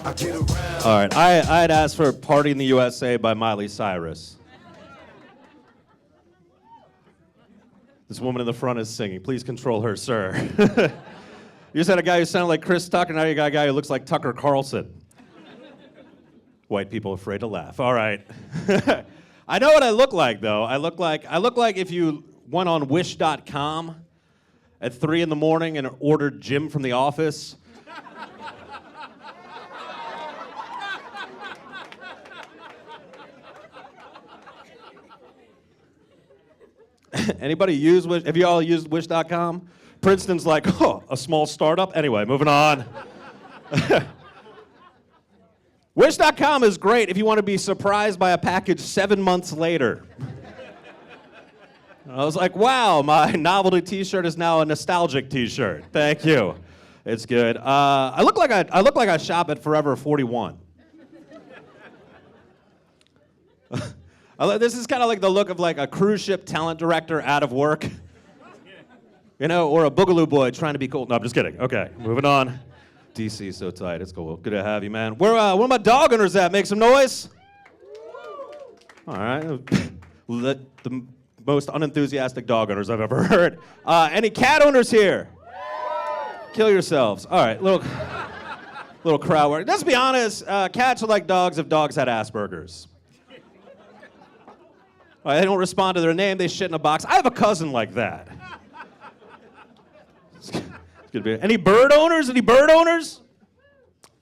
All right, I'd asked for Party in the USA by Miley Cyrus. This woman in the front is singing. Please control her, sir. You just had a guy who sounded like Chris Tucker, now you got a guy who looks like Tucker Carlson. White people afraid to laugh. All right. I know what I look like, though. I look like if you went on Wish.com at 3 in the morning and ordered Jim from The Office. Anybody use Wish? Have you all used Wish.com? Princeton's like, oh, a small startup? Anyway, moving on. Wish.com is great if you want to be surprised by a package 7 months later. I was like, wow, my novelty t-shirt is now a nostalgic t-shirt. Thank you. It's good. I look like I shop at Forever 41. This is kind of like the look of like a cruise ship talent director out of work. You know, or a Boogaloo boy trying to be cool. No, I'm just kidding. Okay, moving on. DC's so tight. It's cool. Good to have you, man. Where are my dog owners at? Make some noise. All right. The most unenthusiastic dog owners I've ever heard. Any cat owners here? Kill yourselves. All right, little crowd work. Let's be honest. Cats are like dogs if dogs had Asperger's. All right, they don't respond to their name. They shit in a box. I have a cousin like that. Any bird owners? Any bird owners?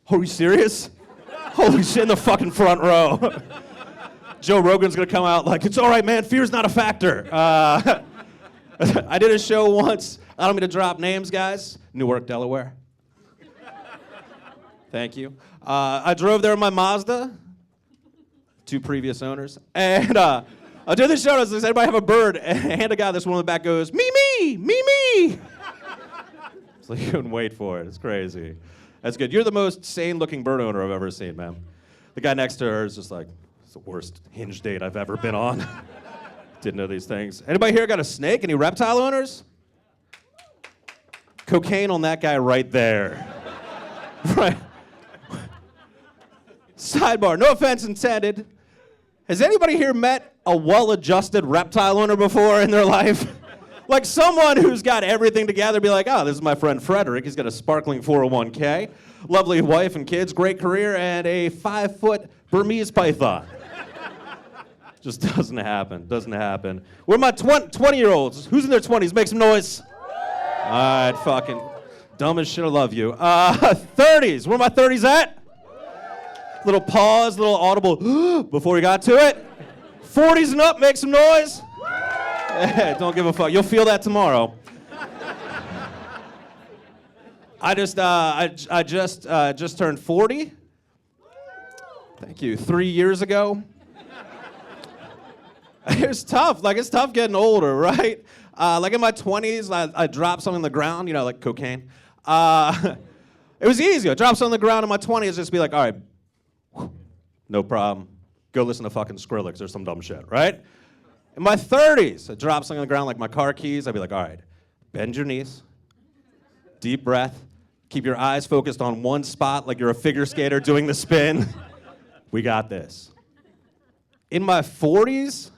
Are you serious? Holy shit, in the fucking front row. Joe Rogan's gonna come out like, it's all right, man, fear's not a factor. I did a show once, I don't mean to drop names, guys. Newark, Delaware. Thank you. I drove there in my Mazda, 2 previous owners, and I did this show, and I was like, does anybody have a bird? And I hand a guy this one in the back goes, me. It's like you couldn't wait for it. It's crazy. That's good. You're the most sane-looking bird owner I've ever seen, man. The guy next to her is just like, it's the worst Hinge date I've ever been on. Didn't know these things. Anybody here got a snake? Any reptile owners? Cocaine on that guy right there. Right. Sidebar, no offense intended. Has anybody here met a well-adjusted reptile owner before in their life? Like someone who's got everything together, be like, oh, this is my friend Frederick. He's got a sparkling 401k, lovely wife and kids, great career, and a 5-foot Burmese python. Just doesn't happen. Where are my 20-year-olds? Who's in their 20s? Make some noise. All right, fucking dumb as shit, I love you. 30s. Where are my 30s at? Little pause, little audible before we got to it. 40s and up, make some noise. Don't give a fuck. You'll feel that tomorrow. I just turned 40. Thank you. 3 years ago. It's tough. Like, it's tough getting older, right? Like in my 20s, I dropped something on the ground, you know, like cocaine. It was easy. I dropped something on the ground in my 20s, just be like, all right, no problem. Go listen to fucking Skrillex or some dumb shit, right? In my 30s, I dropped something on the ground like my car keys. I'd be like, all right, bend your knees, deep breath, keep your eyes focused on one spot like you're a figure skater doing the spin. We got this. In my 40s,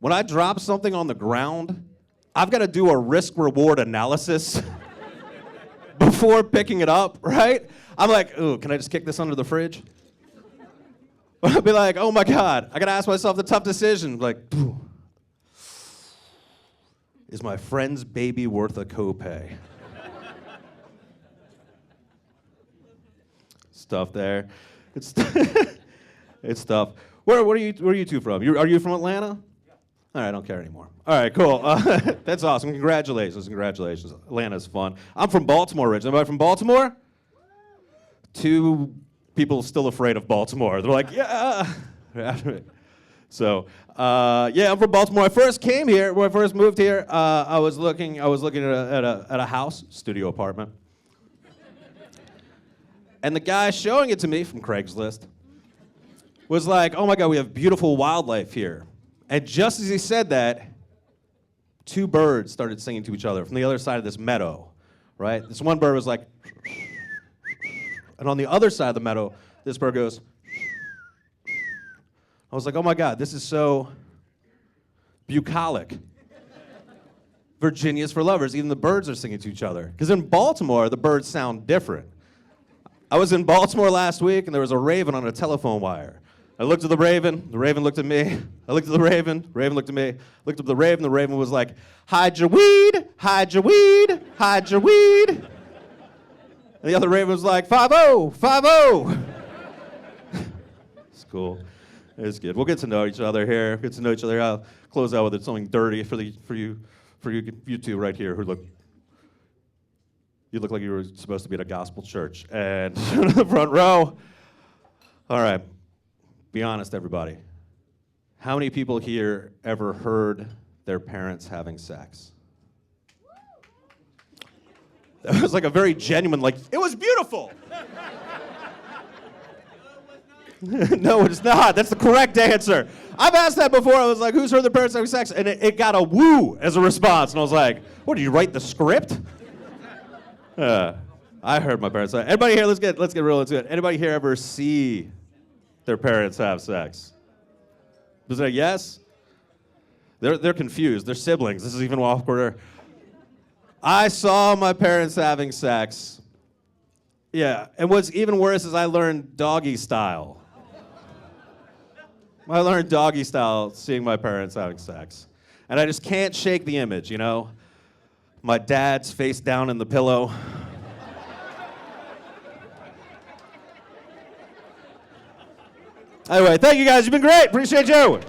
when I drop something on the ground, I've got to do a risk-reward analysis before picking it up, right? I'm like, ooh, can I just kick this under the fridge? I'll be like, oh my God, I got to ask myself the tough decision. Like, is my friend's baby worth a copay? Stuff there. It's tough. Where are you two from? Are you from Atlanta? All right, I don't care anymore. All right, cool. That's awesome. Congratulations. Atlanta's fun. I'm from Baltimore originally. Am I from Baltimore? 2 people still afraid of Baltimore. They're like, yeah. So, yeah, I'm from Baltimore. When I first came here, when I first moved here, I was looking at a house, studio apartment. And the guy showing it to me from Craigslist was like, oh my God, we have beautiful wildlife here. And just as he said that, 2 birds started singing to each other from the other side of this meadow, right? This one bird was like, And on the other side of the meadow, this bird goes. I was like, oh my God, this is so bucolic. Virginia's for lovers. Even the birds are singing to each other. Because in Baltimore, the birds sound different. I was in Baltimore last week, and there was a raven on a telephone wire. I looked at the raven looked at me. I looked at the raven looked at me. Looked at the raven was like, hide your weed, hide your weed, hide your weed. And the other raven was like, 5-0, 5-0. It's cool. It's good. We'll get to know each other here. Get to know each other. I'll close out with something dirty for you two right here who look. You look like you were supposed to be at a gospel church. And in the front row. All right. Be honest, everybody. How many people here ever heard their parents having sex? That was like a very genuine, like, it was beautiful. No, it's not. That's the correct answer. I've asked that before. I was like, who's heard their parents having sex? And it got a woo as a response. And I was like, what, did you write the script? I heard my parents say. Anybody here, let's get real into it. Anybody here ever see their parents have sex? Was it a yes? They're confused. They're siblings. This is even awkwarder. I saw my parents having sex. Yeah, and what's even worse is I learned doggy style. I learned doggy style seeing my parents having sex. And I just can't shake the image, you know? My dad's face down in the pillow. Anyway, thank you guys. You've been great. Appreciate you.